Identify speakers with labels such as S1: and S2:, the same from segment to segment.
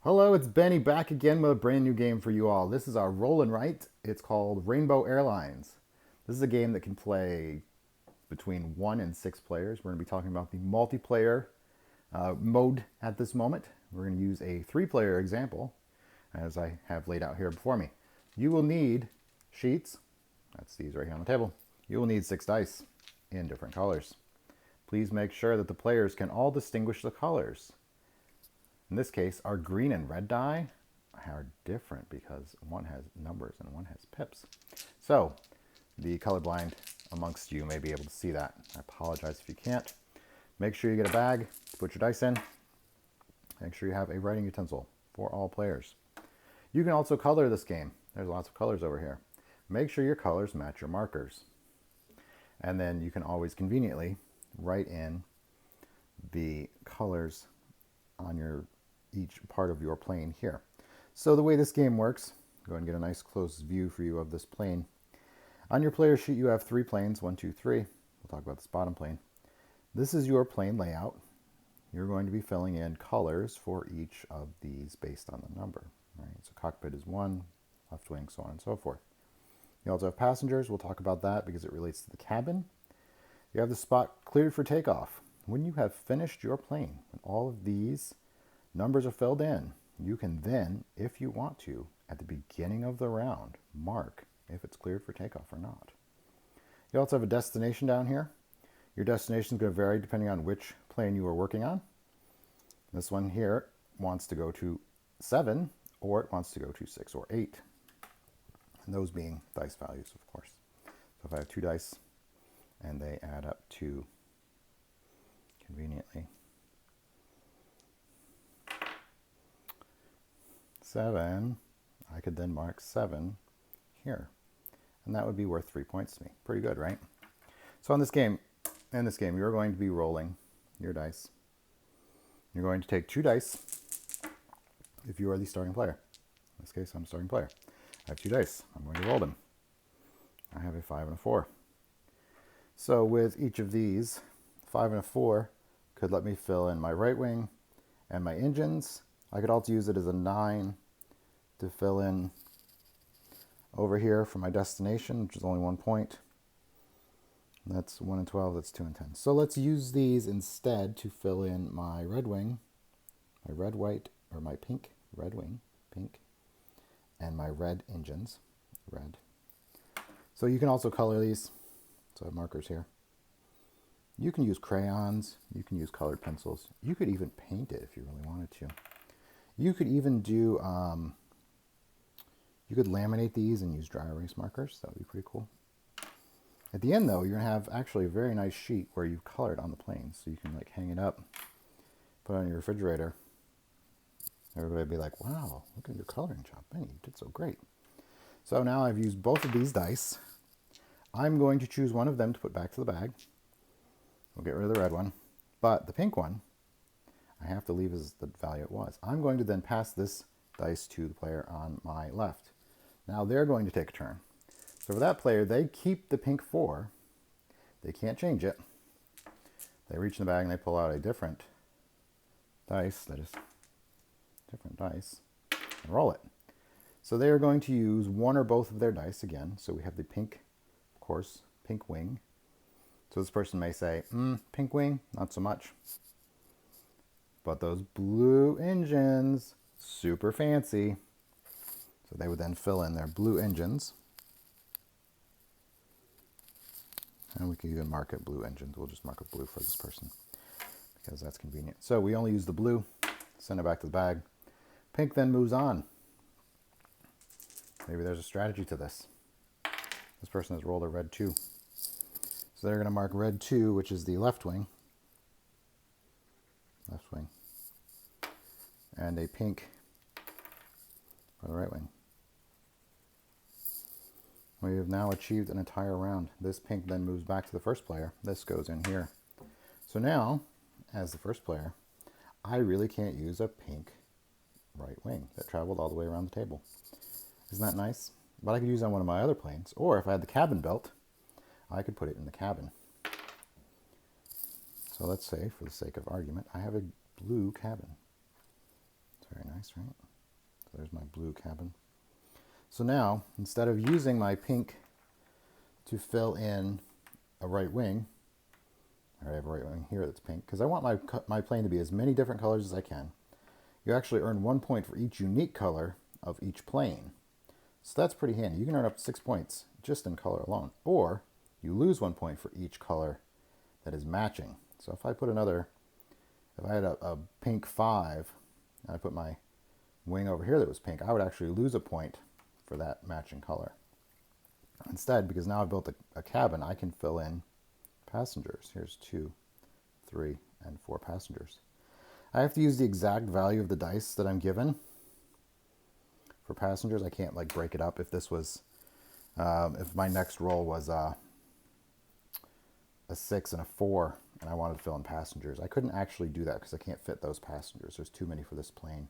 S1: Hello, it's Benny back again with a brand new game for you all. This is our roll and write. It's called Rainbow Airlines. This is a game that can play between 1 and 6 players. We're going to be talking about the multiplayer mode at this moment. We're going to use a 3-player example as I have laid out here before me. You will need sheets, that's these right here on the table. You will need 6 dice in different colors. Please make sure that the players can all distinguish the colors. In this case, our green and red die are different because one has numbers and one has pips. So the colorblind amongst you may be able to see that. I apologize if you can't. Make sure you get a bag to put your dice in. Make sure you have a writing utensil for all players. You can also color this game. There's lots of colors over here. Make sure your colors match your markers. And then you can always conveniently write in the colors on each part of your plane here. So the way this game works, go ahead and get a nice close view for you of this plane. On your player sheet you have 3 planes, 1, 2, 3. We'll talk about this bottom plane. This is your plane layout. You're going to be filling in colors for each of these based on the number. Right? So cockpit is 1, left wing, so on and so forth. You also have passengers. We'll talk about that because it relates to the cabin. You have the spot cleared for takeoff. When you have finished your plane and all of these numbers are filled in, you can then, if you want to, at the beginning of the round, mark if it's cleared for takeoff or not. You also have a destination down here. Your destination is going to vary depending on which plane you are working on. This one here wants to go to 7, or it wants to go to 6 or 8. And those being dice values, of course. So if I have 2 dice and they add up to, conveniently, 7, I could then mark 7 here. And that would be worth 3 points to me. Pretty good, right? So in this game, you're going to be rolling your dice. You're going to take 2 dice if you are the starting player. In this case, I'm a starting player. I have 2 dice. I'm going to roll them. I have a 5 and a 4. So with each of these, 5 and a 4 could let me fill in my right wing and my engines. I could also use it as a 9 to fill in over here for my destination, which is only 1 point. That's 1 and 12, that's 2 and 10. So let's use these instead to fill in my red wing, my red, white, or my pink, red wing, pink, and my red engines, red. So you can also color these. So I have markers here. You can use crayons, you can use colored pencils. You could even paint it if you really wanted to. You could even do, you could laminate these and use dry erase markers. That would be pretty cool. At the end though, you're gonna have actually a very nice sheet where you've colored on the plane. So you can like hang it up, put it on your refrigerator. Everybody would be like, wow, look at your coloring job, Benny, you did so great. So now I've used both of these dice. I'm going to choose one of them to put back to the bag. We'll get rid of the red one. But the pink one, I have to leave as the value it was. I'm going to then pass this dice to the player on my left. Now they're going to take a turn. So for that player, they keep the pink 4. They can't change it. They reach in the bag and they pull out a different dice, that is different dice, and roll it. So they are going to use one or both of their dice again. So we have the pink, of course, pink wing. So this person may say, pink wing, not so much. But those blue engines, super fancy. So they would then fill in their blue engines. And we can even mark it blue engines. We'll just mark it blue for this person because that's convenient. So we only use the blue, send it back to the bag. Pink then moves on. Maybe there's a strategy to this. This person has rolled a red 2. So they're going to mark red 2, which is the left wing. Left wing. And a pink for the right wing. We have now achieved an entire round. This pink then moves back to the first player. This goes in here. So now, as the first player, I really can't use a pink right wing that traveled all the way around the table. Isn't that nice? But I could use it on one of my other planes, or if I had the cabin built, I could put it in the cabin. So let's say, for the sake of argument, I have a blue cabin. So Very nice, right? So there's my blue cabin. So now, instead of using my pink to fill in a right wing, I have a right wing here that's pink, because I want my plane to be as many different colors as I can. You actually earn 1 point for each unique color of each plane. So that's pretty handy. You can earn up to 6 points just in color alone. Or you lose 1 point for each color that is matching. So if I had a pink 5, and I put my wing over here that was pink, I would actually lose a point for that matching color. Instead, because now I've built a cabin, I can fill in passengers. Here's 2, 3, and 4 passengers. I have to use the exact value of the dice that I'm given for passengers. I can't like break it up. If this was, if my next roll was a 6 and a 4, and I wanted to fill in passengers, I couldn't actually do that because I can't fit those passengers. There's too many for this plane.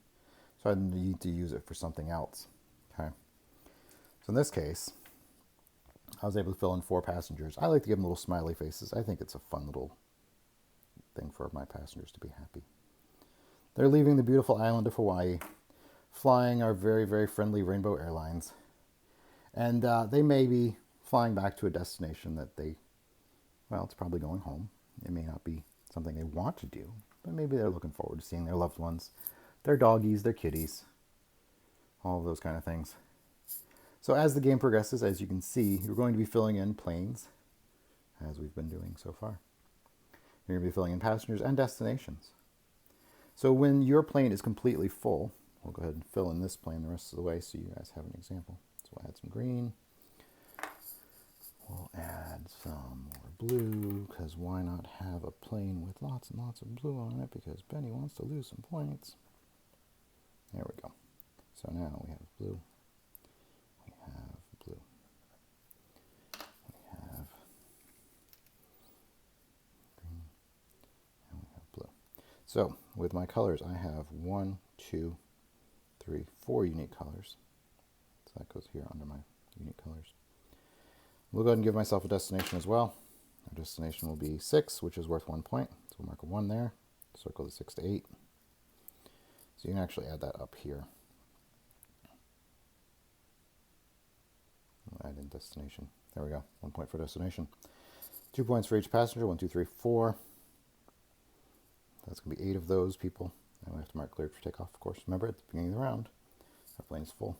S1: So I need to use it for something else. Okay. So in this case, I was able to fill in 4 passengers. I like to give them little smiley faces. I think it's a fun little thing for my passengers to be happy. They're leaving the beautiful island of Hawaii, flying our very, very friendly Rainbow Airlines. And they may be flying back to a destination that well, it's probably going home. It may not be something they want to do, but maybe they're looking forward to seeing their loved ones, their doggies, their kitties, all of those kind of things. So as the game progresses, as you can see, you're going to be filling in planes, as we've been doing so far. You're going to be filling in passengers and destinations. So when your plane is completely full, we'll go ahead and fill in this plane the rest of the way so you guys have an example. So we'll add some green. We'll add some more blue, because why not have a plane with lots and lots of blue on it, because Benny wants to lose some points. There we go. So now we have blue. We have blue. We have green. And we have blue. So with my colors, I have 1, 2, 3, 4 unique colors. So that goes here under my unique colors. We'll go ahead and give myself a destination as well. Our destination will be 6, which is worth 1 point. So we'll mark a 1 there. Circle the 6 to 8. So you can actually add that up here. We'll add in destination. There we go. 1 point for destination. 2 points for each passenger. 1, 2, 3, 4. That's going to be 8 of those people. And we have to mark cleared for takeoff, of course. Remember, at the beginning of the round, our plane is full.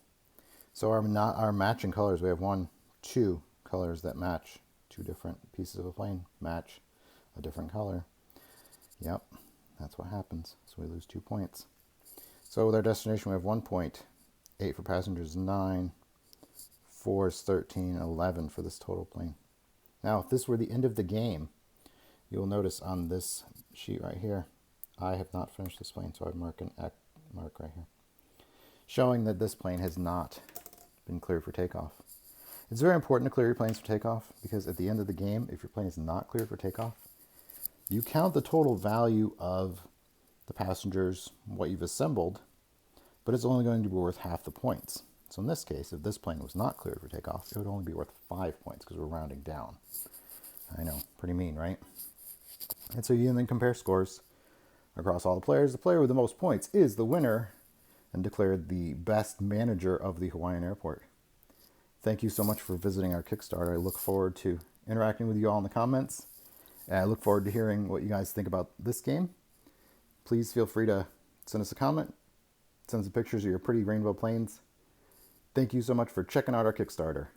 S1: So our matching colors, we have 1, 2 colors that match. 2 different pieces of a plane match a different color. Yep, that's what happens. So we lose 2 points. So with our destination, we have 1 point. 8 for passengers, 9. 4 is 13, 11 for this total plane. Now, if this were the end of the game, you'll notice on this sheet right here, I have not finished this plane, so I mark an X mark right here, showing that this plane has not been cleared for takeoff. It's very important to clear your planes for takeoff, because at the end of the game, if your plane is not cleared for takeoff, you count the total value of the passengers, what you've assembled, but it's only going to be worth half the points. So in this case, if this plane was not cleared for takeoff, it would only be worth 5 points, because we're rounding down. I know, pretty mean, right? And so you then compare scores across all the players. The player with the most points is the winner and declared the best manager of the Hawaiian airport. Thank you so much for visiting our Kickstarter. I look forward to interacting with you all in the comments. And I look forward to hearing what you guys think about this game. Please feel free to send us a comment. Send us pictures of your pretty rainbow planes. Thank you so much for checking out our Kickstarter.